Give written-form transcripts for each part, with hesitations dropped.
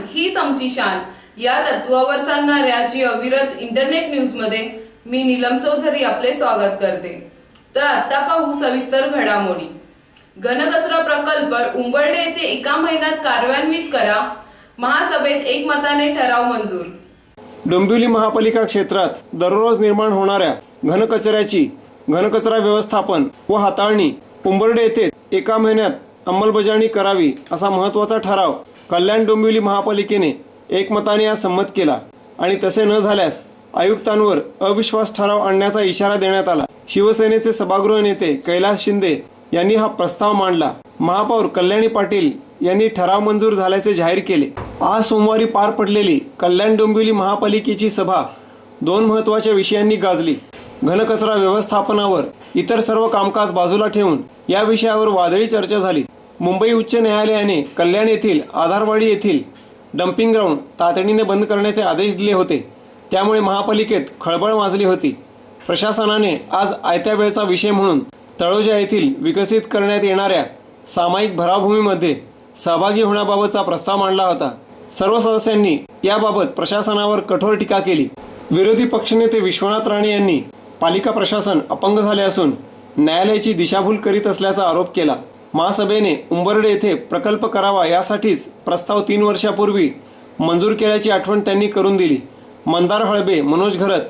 हीच आमची शान या तत्वावर चालणाऱ्या जी अविरत इंटरनेट न्यूज मध्ये मी नीलम चौधरी आपले स्वागत करते। तर आता पाहू सविस्तर घडामोडी। घनकचरा प्रकल्प उंबरडे येथे एका महिन्यात कार्यान्वित करा, महासभेत एकमताने ठराव मंजूर। डोंबिवली महापालिका क्षेत्रात दररोज निर्माण होणाऱ्या घनकचरा व्यवस्थापन व हाताळणी उंबरडे येथे एका महिन्यात अंमलबजावणी करावी असा महत्त्वाचा ठराव कल्याण डोंबिवली महापालिकेने एकमताने आज संमत केला आणि तसे न झाल्यास आयुक्तांवर अविश्वास ठराव आणण्याचा इशारा देण्यात आला। शिवसेनेचे सभागृह नेते कैलास शिंदे यांनी हा प्रस्ताव मांडला। महापौर कल्याणी पाटील यांनी ठराव मंजूर झाल्याचे जाहीर केले। आज सोमवारी पार पडलेली कल्याण डोंबिवली महापालिकेची सभा दोन महत्त्वाच्या विषयांनी गाजली। घनकचरा व्यवस्थापनावर इतर सर्व कामकाज बाजूला ठेवून या विषयावर वादळी चर्चा झाली। मुंबई उच्च न्यायालयाने कल्याण येथील आधारवाडी येथील डम्पिंग ग्राउंड तातडीने बंद करण्याचे आदेश दिले होते, त्यामुळे महापालिकेत खळबळ माजली होती। प्रशासनाने आज आयत्या वेळचा विषय म्हणून तळोजा येथील विकसित करण्यात येणाऱ्या सामायिक भराभूमीमध्ये सहभागी होण्याबाबतचा प्रस्ताव मांडला होता। सर्व सदस्यांनी याबाबत प्रशासनावर कठोर टीका केली। विरोधी पक्षनेते विश्वनाथ राणे यांनी पालिका प्रशासन अपंग झाले असून न्यायालयाची दिशाभूल करीत असल्याचा आरोप केला। महासभेने उंबरडे येथे प्रकल्प करावा यासाठीच प्रस्ताव 3 वर्षापूर्वी मंजूर केल्याची आठवण त्यांनी करून दिली। मंदार हळबे, मनोज घरत,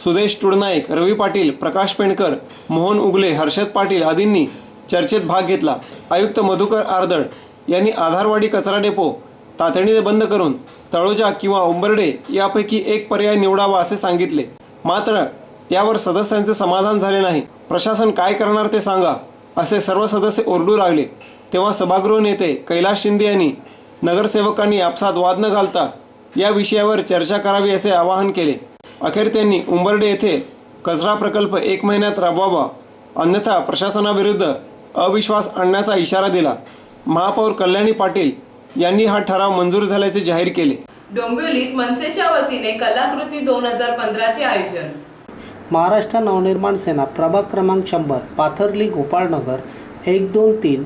सुदेश टुडनाईक, रवी पाटील, प्रकाश पेंडकर, मोहन उगले, हर्षद पाटील आदींनी चर्चेत भाग घेतला। आयुक्त मधुकर आर्दड यांनी आधारवाडी कचरा डेपो तातडीने बंद करून तळोजा किंवा उंबरडे यापैकी एक पर्याय निवडावा असे सांगितले। मात्र यावर सदस्यांचे समाधान झाले नाही। प्रशासन काय करणार ते सांगा असे सर्व सदस्य ओरडू लागले। तेव्हा सभागृह नेते कैलास शिंदे यांनी नगरसेवकांनी आपसात वाद न घालता या विषयावर चर्चा करावी असे आवाहन केले। अखेर त्यांनी उंबरडे येथे कचरा प्रकल्प 1 महिन्यात राबवावा, अन्यथा प्रशासनाविरुद्ध अविश्वास आणण्याचा इशारा दिला। महापौर कल्याणी पाटील यांनी हा ठराव मंजूर झाल्याचे जाहीर केले। डोंबिवलीत मनसेच्या वतीने कलाकृती 2015चे आयोजन। महाराष्ट्र नवनिर्माण सेना प्रभाग क्रमांक 100 पाथर्ली गोपाळनगर 1, 2, 3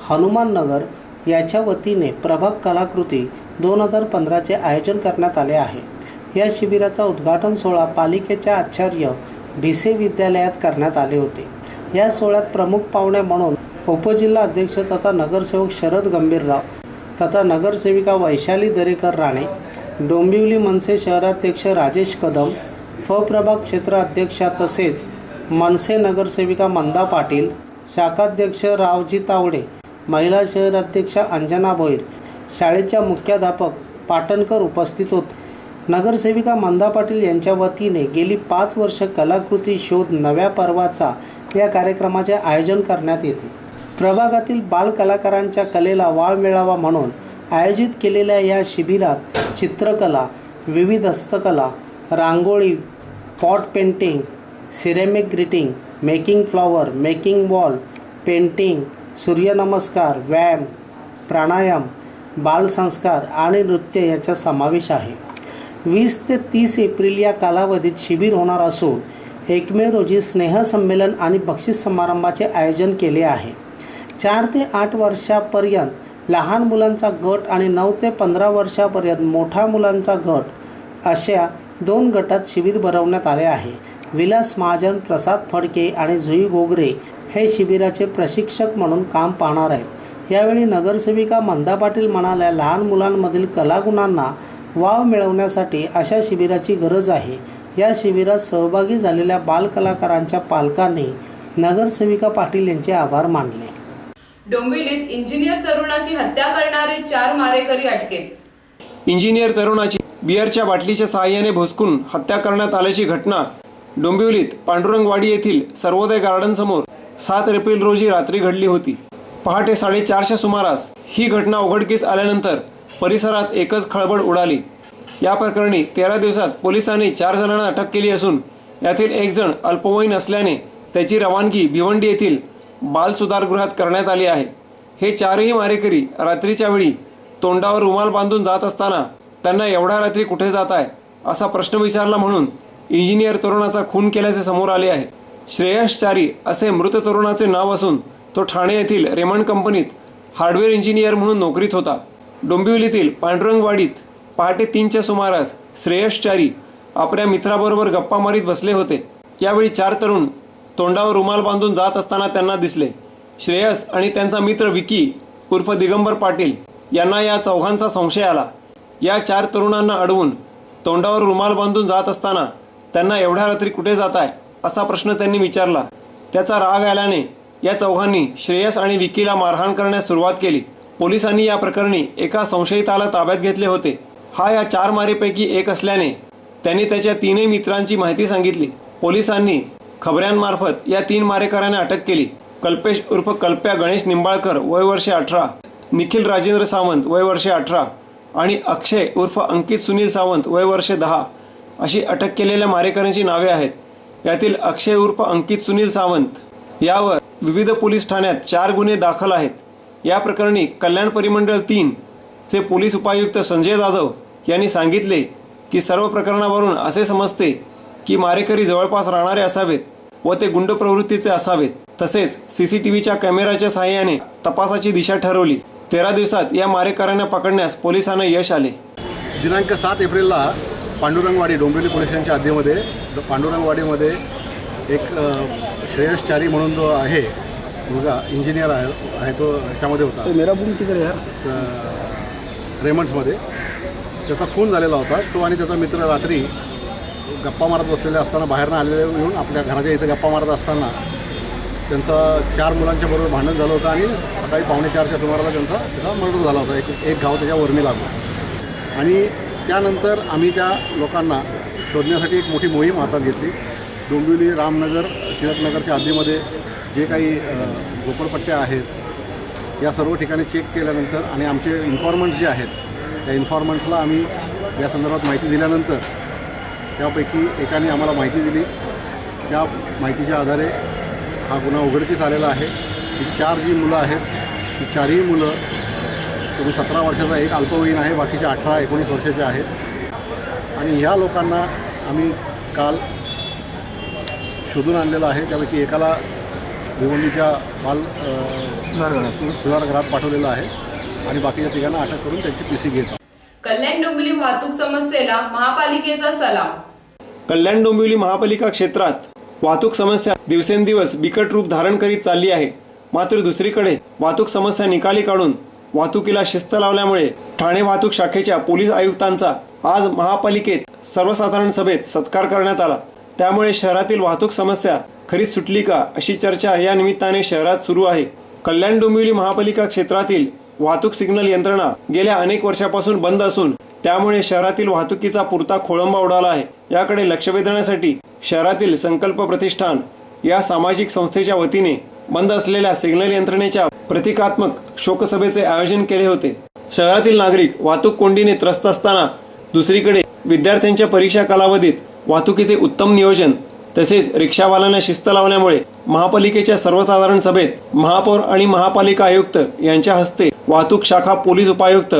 हनुमान नगर याच्या वतीने प्रभाग कलाकृती 2015चे आयोजन करण्यात आले आहे। या शिबिराचा उद्घाटन सोहळा पालिकेच्या आचार्य भिसे विद्यालयात करण्यात आले होते। या सोहळ्यात प्रमुख पाहुणे म्हणून उपजिल्हा अध्यक्ष तथा नगरसेवक शरद गंभीरराव तथा नगरसेविका वैशाली दरेकर राणे, डोंबिवली मनसे शहराध्यक्ष राजेश कदम, प्रभाग क्षेत्र अध्यक्षा तसेच मनसे नगरसेविका मंदा पाटील, शाखाध्यक्ष रावजी तावडे, महिला शहर अध्यक्षा अंजना भोईर, शाळेच्या मुख्याध्यापक पाटणकर उपस्थित होते। नगरसेविका मंदा पाटील यांच्या वतीने गेली 5 वर्ष कलाकृती शोध नव्या पर्वाचा या कार्यक्रमाचे आयोजन करण्यात येते। प्रभागातील बाल कलाकारांच्या कलेला वाव मिळावा म्हणून आयोजित केलेल्या या शिबिरात चित्रकला, विविध हस्तकला, रांगोळी, pot painting, ceramic greeting, making flower, making wall painting, सूर्यनमस्कार, व्यायाम, प्राणायाम, बालसंस्कार आणि नृत्य याचा समावेश आहे। 20 ते 30 एप्रिल या कालावधीत शिबिर होणार असून 1 मे रोजी स्नेहसंमेलन आणि बक्षीस समारंभाचे आयोजन केले आहे। 4 ते 8 वर्षापर्यंत लहान मुलांचा गट आणि 9 ते 15 वर्षापर्यंत मोठ्या मुलांचा गट अशा 2 गटात शिबिर भरवण्यात आले आहे। विलास महाजन, प्रसाद फडके आणि जुई गोगरे हे शिबिराचे प्रशिक्षक म्हणून काम पाहणार आहेत। यावेळी नगरसेविका मंदा पाटील म्हणाल्या, लहान मुलांमधील कलागुणांना वाव मिळवण्यासाठी अशा शिबिराची गरज आहे। या शिबिरात सहभागी झालेल्या बालकलाकारांच्या पालकांनी नगरसेविका पाटील यांचे आभार मानले। डोंबिवलीत इंजिनियर तरुणाची हत्या करणारे 4 मारेकरी अटकेत। इंजिनियर तरुणाची बिअरच्या बाटलीच्या सहाय्याने भोसकून हत्या करण्यात आल्याची घटना डोंबिवलीत पांडुरंगवाडी येथील सर्वोदय गार्डन समोर 7 एप्रिल रोजी रात्री घडली होती। पहाटे 4:30च्या सुमारास ही घटना उघडकीस आल्यानंतर परिसरात एकच खळबळ उडाली। या प्रकरणी 13 दिवसात पोलिसांनी 4 जणांना अटक केली असून यातील 1 जण अल्पवयीन असल्याने त्याची रवानगी भिवंडी येथील बाल सुधारगृहात करण्यात आली आहे। हे 4ही मारेकरी रात्रीच्या वेळी तोंडावर रुमाल बांधून जात असताना त्यांना एवढ्या रात्री कुठे जात आहे असा प्रश्न विचारला म्हणून इंजिनियर तरुणाचा खून केल्याचे समोर आले आहे। श्रेयस चारी असे मृत तरुणाचे नाव असून तो ठाणे येथील रेमंड कंपनीत हार्डवेअर इंजिनियर म्हणून नोकरीत होता। डोंबिवलीतील पांडुरंगवाडीत पहाटे 3च्या सुमारास श्रेयसचारी आपल्या मित्राबरोबर गप्पा मारीत बसले होते. यावेळी 4 तरुण तोंडावर रुमाल बांधून जात असताना त्यांना दिसले. श्रेयस आणि त्यांचा मित्र विकी उर्फ दिगंबर पाटील यांना या चौघांचा संशय आला. या 4 तरुणांना अडवून तोंडावर रुमाल बांधून जात असताना त्यांना एवढ्या रात्री कुठे जाताय असा प्रश्न त्यांनी विचारला. त्याचा राग आल्याने या चौघांनी श्रेयस आणि विकीला मारहाण करण्यास सुरुवात केली. पोलिसांनी या प्रकरणी एका संशयिताला ताब्यात घेतले होते. हा या 4 मारेपैकी एक असल्याने त्यांनी त्याच्या 3 मित्रांची माहिती सांगितली. पोलिसांनी खबऱ्यांमार्फत या 3 मारेकऱ्यांना अटक केली. कल्पेश उर्फ कल्प्या गणेश निंबाळकर वय वर्षे 18, निखिल राजेंद्र सावंत वय वर्षे 18 आणि अक्षय उर्फ अंकित सुनील सावंत वय वर्षे 10 अशी अटक केलेल्या मारेकऱ्यांची नावे आहेत. यातील अक्षय उर्फ अंकित सुनील सावंत यावर विविध पोलीस ठाण्यात 4 गुन्हे दाखल आहेत. या प्रकरणी कल्याण परिमंडळ 3 चे पोलीस उपायुक्त संजय जाधव यांनी सांगितले की सर्व प्रकरणावरून असे समजते की मारेकरी जवळपास राहणारे असावेत व ते गुंड प्रवृत्तीचे असावेत. तसेच सीसीटीव्हीच्या कॅमेऱ्याच्या सहाय्याने तपासाची दिशा ठरवली. 13 दिवसात या मारेकऱ्यांना पकडण्यास पोलिसांना यश आले. दिनांक 7 एप्रिलला पांडुरंगवाडी डोंबिवली पोलीस स्टेशनच्या हद्दीमध्ये पांडुरंगवाडीमध्ये एक श्रेयसचारी म्हणून जो आहे मुलगा इंजिनियर आहे तो ह्याच्यामध्ये होता मेरा बूम तिकडे रेमंड्समध्ये. त्याचा खून झालेला होता. तो आणि त्याचा मित्र रात्री गप्पा मारत बसलेले असताना बाहेरनं आलेले येऊन आपल्या घराच्या इथे गप्पा मारत असताना त्यांचा 4 मुलांच्या बरोबर भांडण झालं होतं आणि सकाळी 3:45च्या सुमाराला त्याचा मर्डर झाला होता. एक घाव त्याच्या वरमी लागला आणि त्यानंतर आम्ही त्या लोकांना शोधण्यासाठी एक मोठी मोहीम हातात घेतली. डोंबिवली, रामनगर, टिळकनगरच्या हद्दीमध्ये जे काही झोपडपट्ट्या आहेत या सर्व ठिकाणी चेक केल्यानंतर आणि आमचे इन्फॉर्मंट्स जे आहेत त्या इन्फॉर्मंट्सला आम्ही या संदर्भात माहिती दिल्यानंतर त्यापैकी एकाने आम्हाला माहिती दिली. त्या माहितीच्या आधारे हा गुन्हा उघडकीस आलेला आहे. ही 4 जी मुलं आहेत ही 4ही मुलं तुम्ही 17 वर्षाचा एक अल्पवयीन आहे, बाकीचे 18-19 वर्षाचे आहेत. आणि ह्या लोकांना आम्ही काल शोधून आणलेलं आहे. त्यापैकी एकाला भिवंडीच्या बाल सुधारगृहात पाठवलेलं आहे आणि बाकीच्या तिघांना अटक करून त्यांची PC घेत. कल्याण डोंबिवली वाहतूक समस्येला महापालिकेचा सलाम. कल्याण डोंबिवली महापालिका क्षेत्रात वाहतूक समस्या दिवसेंदिवस बिकट रूप धारण करीत चालली आहे. मात्र दुसरीकडे वाहतूक समस्या निकाली काढून वाहतुकीला शिस्त लावल्यामुळे ठाणे वाहतूक शाखेच्या पोलीस आयुक्तांचा आज महापालिकेत सर्वसाधारण सभेत सत्कार करण्यात आला. त्यामुळे शहरातील वाहतूक समस्या खरीच सुटली का अशी चर्चा या निमित्ताने शहरात सुरू आहे. कल्याण डोंबिवली महापालिका क्षेत्रातील वाहतूक सिग्नल यंत्रणा गेल्या अनेक वर्षापासून बंद असून त्यामुळे शहरातील वाहतुकीचा पुरता खोळंबा उडाला आहे. याकडे लक्ष वेधण्यासाठी शहरातील संकल्प प्रतिष्ठान या सामाजिक संस्थेच्या वतीने बंद असलेल्या सिग्नल यंत्रणेच्या प्रतिकात्मक शोकसभेचे आयोजन केले होते. शहरातील नागरिक वाहतूक कोंडीने त्रस्त असताना दुसरीकडे विद्यार्थ्यांच्या परीक्षा कालावधीत वाहतुकीचे उत्तम नियोजन तसेच रिक्षावाल्यांना शिस्त लावल्यामुळे महापालिकेच्या सर्वसाधारण सभेत महापौर आणि महापालिका आयुक्त यांच्या हस्ते वाहतूक शाखा पोलीस उपायुक्त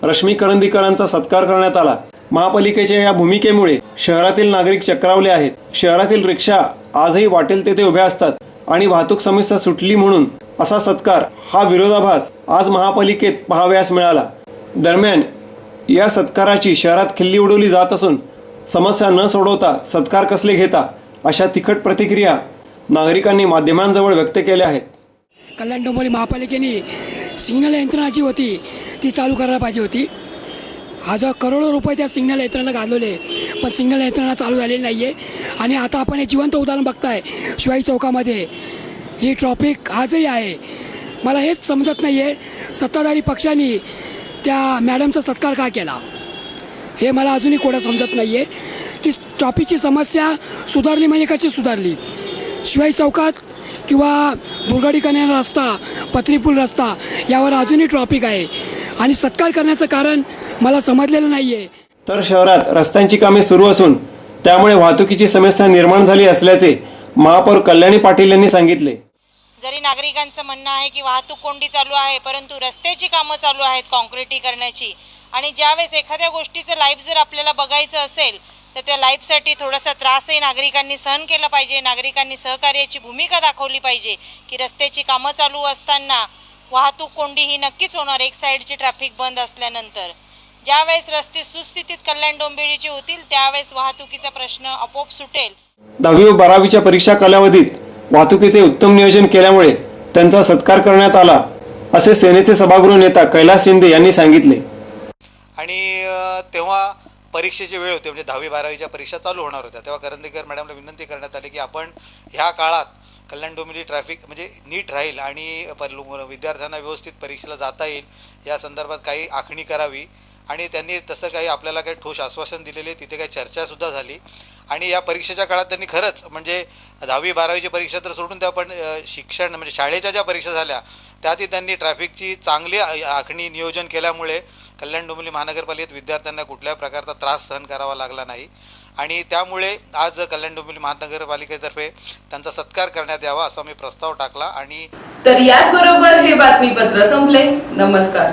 रश्मी करंदीकरांचा सत्कार करण्यात आला. महापालिकेच्या या भूमिकेमुळे शहरातील नागरिक चक्रावले आहेत. शहरातील रिक्षा आजही वाटेल तेथे उभ्या असतात आणि वाहतूक समस्या सुटली म्हणून असा सत्कार हा विरोधाभास आज महापालिकेत पाहावयास मिळाला. दरम्यान या सत्काराची शहरात खिल्ली उडवली जात असून समस्या न सोडवता सत्कार कसले घेता अशा तिखट प्रतिक्रिया नागरिकांनी माध्यमांजवळ व्यक्त केल्या आहेत. कल्याण डोंबिवली महापालिकेने सिग्नल यंत्रणा जी होती ती चालू करायला पाहिजे होती. हजार करोडो रुपये त्या सिग्नल यंत्रणा घालवले पण सिग्नल यंत्रणा चालू झालेली नाही आहे. आणि आता आपण हे जिवंत उदाहरण बघताय शिवाजी चौकामध्ये ही ट्रॉफिक आजही आहे. मला हेच समजत नाही आहे सत्ताधारी पक्षांनी त्या मॅडमचा सत्कार का केला हे मला अजूनही कोणा समजत नाही आहे की ट्रॉफिकची समस्या सुधारली म्हणजे कशी सुधारली. शिवाजी चौकात किंवा दुर्गाडी कन्या रस्ता, पत्रीपूल रस्ता यावर अजूनही ट्रॉफिक आहे आणि सत्कार करण्याचं कारण मला समजलेलं नाही आहे. तर शहरात रस्त्यांची कामे सुरू असून त्यामुळे वाहतुकीची समस्या निर्माण झाली असल्याचे महापौर कल्याणी पाटील यांनी सांगितले. जरी नागरिकांचं म्हणणं आहे की वाहतूक कोंडी चालू आहे परंतु रस्त्याची कामं चालू आहेत काँक्रिटीकरणाची. आणि ज्यावेळेस एखाद्या गोष्टीचं लाईव्ह जर आपल्याला बघायचं असेल तर त्या लाईव्हसाठी थोडासा त्रासही नागरिकांनी सहन केला पाहिजे. नागरिकांनी सहकार्याची भूमिका दाखवली पाहिजे की रस्त्याची कामं चालू असताना वाहतूक कोंडी ही नक्कीच होणार एक साईडची ट्रॅफिक बंद असल्यानंतर. ज्यावेळेस रस्ते सुस्थितीत कल्याण डोंबिवलीचे होतील त्यावेळेस वाहतुकीचा प्रश्न आपोआप सुटेल. 10वी व 12वीच्या परीक्षा कालावधीत वाहतुकीचे उत्तम नियोजन केल्यामुळे त्यांचा सत्कार करण्यात आला, असे सेनेचे सभागृह नेता कैलास शिंदे यांनी सांगितले. आणि तेव्हा परीक्षेची वेळ होती, म्हणजे 10वी 12वीच्या परीक्षा चालू होणार होत्या. तेव्हा करंदीकर मॅडमला विनंती करण्यात आली की आपण ह्या काळात कल्याण डोंबिवली ट्रॅफिक म्हणजे नीट राहील आणि विद्यार्थ्यांना व्यवस्थित परीक्षेला जाता येईल या संदर्भात काही आखणी करावी. आणि त्यांनी तसं काही आपल्याला काही ठोस आश्वासन दिलेले, तिथे काही चर्चासुद्धा झाली. आणि या परीक्षेच्या काळात त्यांनी खरंच म्हणजे 10वी 12वीची परीक्षा तर सोडून त्या पण शिक्षण म्हणजे शाळेच्या ज्या परीक्षा झाल्या त्यातही त्यांनी ट्रॅफिकची चांगली आखणी नियोजन केल्यामुळे कल्याण डोंबिवली महानगरपालिकेत विद्यार्थ्यांना कुठल्याही प्रकारचा त्रास सहन करावा लागला नाही. आणि त्यामुळे आज कल्याण डोंबिवली महानगरपालिकेतर्फे त्यांचा सत्कार करण्यात यावा असा मी प्रस्ताव टाकला. आणि तर याचबरोबर हे बातमीपत्र संपले. नमस्कार.